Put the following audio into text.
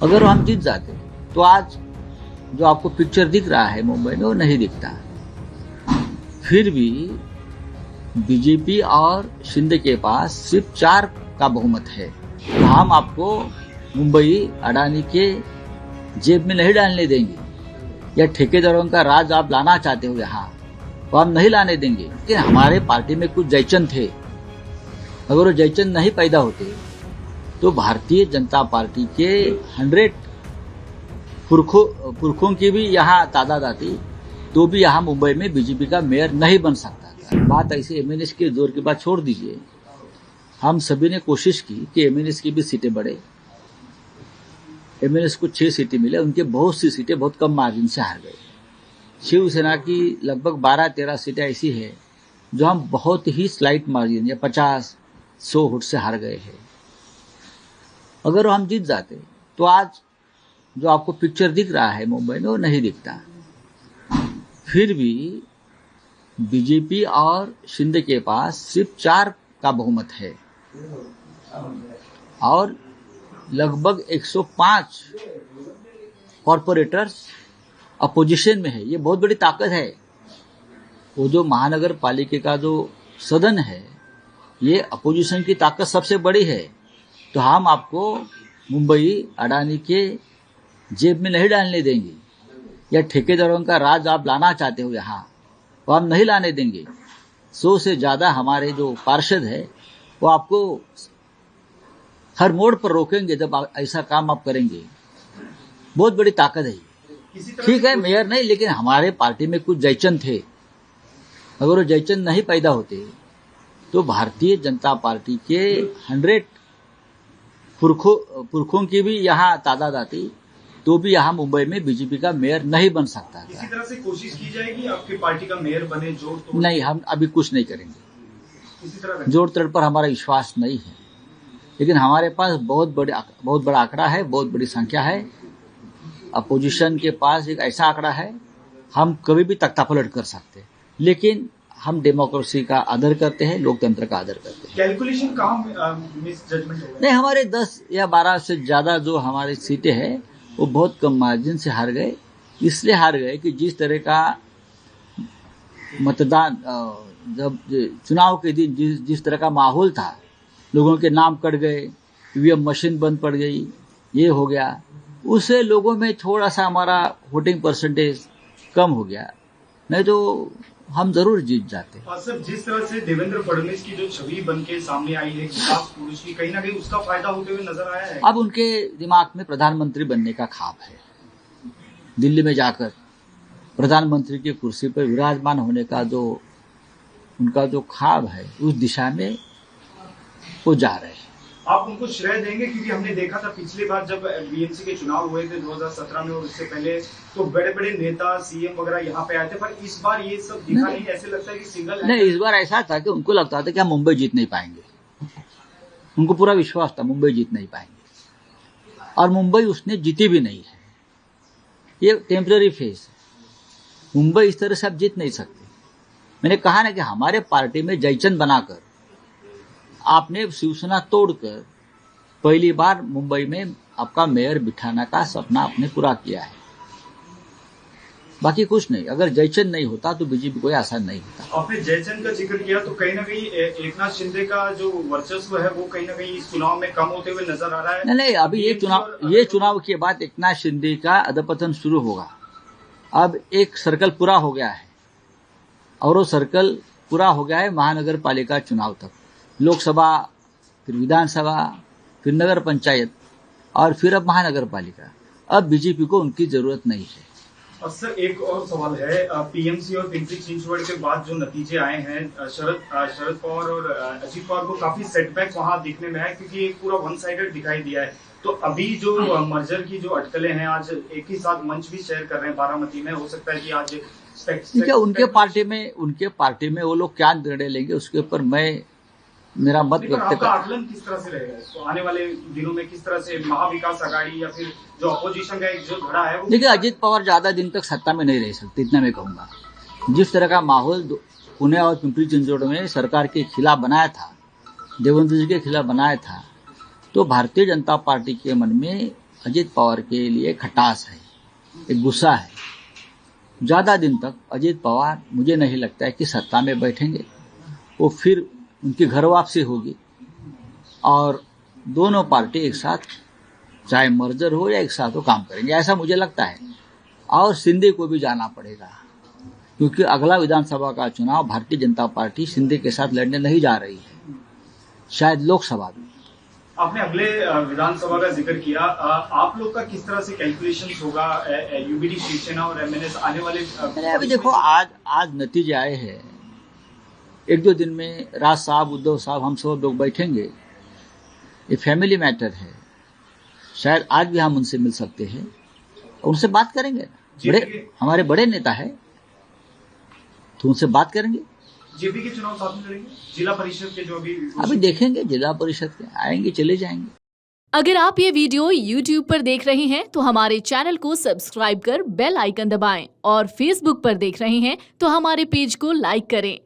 अगर हम जीत जाते तो आज जो आपको पिक्चर दिख रहा है मुंबई में वो नहीं दिखता। फिर भी बीजेपी और शिंदे के पास सिर्फ 4 का बहुमत है। तो हम आपको मुंबई अडानी के जेब में नहीं डालने देंगे, या ठेकेदारों का राज आप लाना चाहते हो यहाँ तो हम नहीं लाने देंगे। लेकिन हमारे पार्टी में कुछ जयचंद थे, अगर वो जयचंद नहीं पैदा होते तो भारतीय जनता पार्टी के 100 पुरखों की भी यहाँ तादाद आती तो भी यहाँ मुंबई में बीजेपी का मेयर नहीं बन सकता था। बात ऐसे एमएनएस के जोर की बात छोड़ दीजिए, हम सभी ने कोशिश की कि एमएनएस की भी सीटें बढ़े। एमएनएस को 6 सीटें मिले, उनके बहुत सी सीटें बहुत कम मार्जिन से हार गए। शिवसेना की लगभग 12-13 सीटें ऐसी है जो हम बहुत ही स्लाइट मार्जिन या 50-100 वोट से हार गए हैं। अगर हम जीत जाते तो आज जो आपको पिक्चर दिख रहा है मुंबई में वो नहीं दिखता। फिर भी बीजेपी और शिंदे के पास सिर्फ 4 का बहुमत है और लगभग 105 कॉर्पोरेटर्स अपोजिशन में है। ये बहुत बड़ी ताकत है। वो जो महानगर पालिका का जो सदन है, ये अपोजिशन की ताकत सबसे बड़ी है। तो हम आपको मुंबई अडानी के जेब में नहीं डालने देंगे, या ठेकेदारों का राज आप लाना चाहते हो यहाँ तो हम नहीं लाने देंगे। 100 से ज्यादा हमारे जो पार्षद है वो आपको हर मोड़ पर रोकेंगे जब ऐसा काम आप करेंगे। बहुत बड़ी ताकत है। ठीक है, मेयर नहीं, लेकिन हमारे पार्टी में कुछ जयचंद थे, अगर वो जयचंद नहीं पैदा होते तो भारतीय जनता पार्टी के 100 पुरखों की भी यहाँ तादाद आती तो भी यहाँ मुंबई में बीजेपी का मेयर नहीं बन सकता था। इसी तरह से कोशिश की जाएगी आपकी पार्टी का मेयर बने जोड़ तोड़? नहीं, हम अभी कुछ नहीं करेंगे। इसी तरह जोड़ तोड़ पर हमारा विश्वास नहीं है, लेकिन हमारे पास बहुत बड़ा आंकड़ा है, बहुत बड़ी संख्या है। अपोजिशन के पास एक ऐसा आंकड़ा है, हम कभी भी तख्तापलट कर सकते हैं, लेकिन हम डेमोक्रेसी का आदर करते हैं, लोकतंत्र का आदर करते हैं। कैलकुलेशन कहाँ मिस जजमेंट होगा? नहीं, हमारे 10 या 12 से ज्यादा जो हमारी सीटें हैं वो बहुत कम मार्जिन से हार गए। इसलिए हार गए कि जिस तरह का मतदान जब चुनाव के दिन जिस तरह का माहौल था, लोगों के नाम कट गए, ईवीएम मशीन बंद पड़ गई, ये हो गया, उससे लोगों में थोड़ा सा हमारा वोटिंग परसेंटेज कम हो गया। नहीं तो हम जरूर जीत जाते। सर, जिस तरह से देवेंद्र फडणवीस की जो छवि बन के सामने आई है विकास पुरुष की, कहीं ना कहीं उसका फायदा होते हुए नजर आया है। अब उनके दिमाग में प्रधानमंत्री बनने का ख्वाब है। दिल्ली में जाकर प्रधानमंत्री की कुर्सी पर विराजमान होने का जो उनका जो ख्वाब है, उस दिशा में वो जा रहे हैं। आप उनको श्रेय देंगे? क्योंकि हमने देखा था पिछली बार जब बीएमसी के चुनाव हुए थे 2017 में, और उससे पहले तो बड़े बड़े नेता सीएम वगैरह यहाँ पे आए थे, पर इस बार ये सब दिखा नहीं। ऐसे लगता है कि सिंगल नहीं, इस बार ऐसा था कि उनको लगता था कि हम मुंबई जीत नहीं पाएंगे। उनको पूरा विश्वास था मुंबई जीत नहीं पाएंगे, और मुंबई उसने जीती भी नहीं है। ये टेम्पररी फेज है। मुंबई इस तरह से आप जीत नहीं सकते। मैंने कहा ना कि हमारे पार्टी में जयचंद बनाकर आपने शिवसेना तोड़कर पहली बार मुंबई में आपका मेयर बिठाने का सपना आपने पूरा किया है। बाकी कुछ नहीं। अगर जयचंद नहीं होता तो बीजेपी कोई आसान नहीं होता। आपने जयचंद का जिक्र किया तो कहीं ना कहीं एकनाथ शिंदे का जो वर्चस्व है वो कहीं ना कहीं इस चुनाव में कम होते हुए नजर आ रहा है। नहीं, अभी ये चुनाव के बाद एकनाथ शिंदे का अधपतन शुरू होगा। अब एक सर्कल पूरा हो गया है, और वो सर्कल पूरा हो गया है महानगर पालिका चुनाव तक। लोकसभा, फिर विधानसभा, फिर नगर पंचायत, और फिर अब महानगर पालिका। अब बीजेपी को उनकी जरूरत नहीं है। और सर, एक और सवाल है, पीएमसी और पिंपरी चिंचवड के बाद जो नतीजे आए हैं, शरद पवार और अजीत पवार को काफी सेटबैक वहां दिखने में है, क्योंकि एक पूरा वन साइडेड दिखाई दिया है। तो अभी जो मर्जर की जो अटकलें हैं, आज एक ही साथ मंच भी शेयर कर रहे हैं बारामती में, हो सकता है कि आज ठीक है, उनके पार्टी में वो लोग क्या निर्णय लेंगे उसके ऊपर मेरा मत व्यक्त कर। आकलन किस तरह से रहेगा? तो आने वाले दिनों में किस तरह से महाविकास आघाड़ी या फिर जो अपोजिशन का एक जो धड़ा है वो? देखिए, अजीत पवार ज्यादा दिन तक सत्ता में नहीं रह सकते, इतना मैं कहूंगा। जिस तरह का माहौल पुणे और पिंपरी चिंचवड में सरकार के खिलाफ बनाया था, देवेंद्र जी के खिलाफ बनाया था, तो भारतीय जनता पार्टी के मन में अजित पवार के लिए खटास है, एक गुस्सा है। ज्यादा दिन तक अजित पवार मुझे नहीं लगता है कि सत्ता में बैठेंगे। वो फिर उनकी घर वापसी होगी और दोनों पार्टी एक साथ, चाहे मर्जर हो या एक साथ वो काम करेंगे, ऐसा मुझे लगता है। और शिंदे को भी जाना पड़ेगा, क्योंकि अगला विधानसभा का चुनाव भारतीय जनता पार्टी शिंदे के साथ लड़ने नहीं जा रही है, शायद लोकसभा में। आपने अगले विधानसभा का जिक्र किया, आप लोग का किस तरह से कैलकुलेशंस होगा, यूबीडी शिवसेना और एमएनएस आने वाले अभी देखो, आज नतीजे आए हैं। एक दो दिन में राज साहब, उद्धव साहब, हम सब लोग बैठेंगे। ये फैमिली मैटर है, शायद आज भी हम उनसे मिल सकते हैं, उनसे बात करेंगे। हमारे बड़े नेता है तो उनसे बात करेंगे। जेपी के चुनाव साथ में लड़ेंगे, जिला परिषद के जो अभी देखेंगे, जिला परिषद के आएंगे चले जाएंगे। अगर आप ये वीडियो YouTube पर देख रहे हैं तो हमारे चैनल को सब्सक्राइब कर बेल आइकन दबाएं और Facebook पर देख रहे हैं तो हमारे पेज को लाइक करें।